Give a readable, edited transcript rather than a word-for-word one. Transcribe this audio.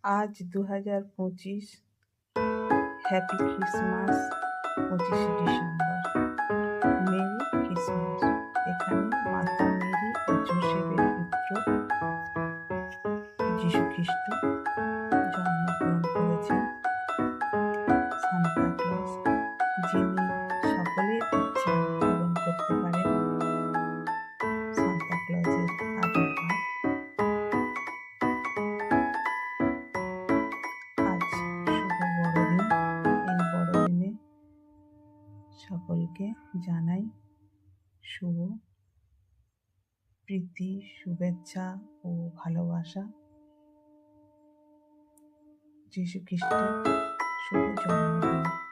আজ 2025। Happy Christmas. 25শে December. Merry Christmas. এখানে মাতা মেরি ও যোসেফের পুত্র যীশু খ্রিস্ট জন্মগ্রহণ করেছেন। সান্তা ক্লজ, যিনি সকলের ইচ্ছা পূরণ করতে পারেন। সান্তা ক্লজের আবির্ভাব আজ শুভ বড়দিন। এই বড়দিনে সকলকে জানাই শুভ প্রীতি, শুভেচ্ছা ও ভালোবাসা। যীশু খ্রিস্টের শুভ জন্মদিন।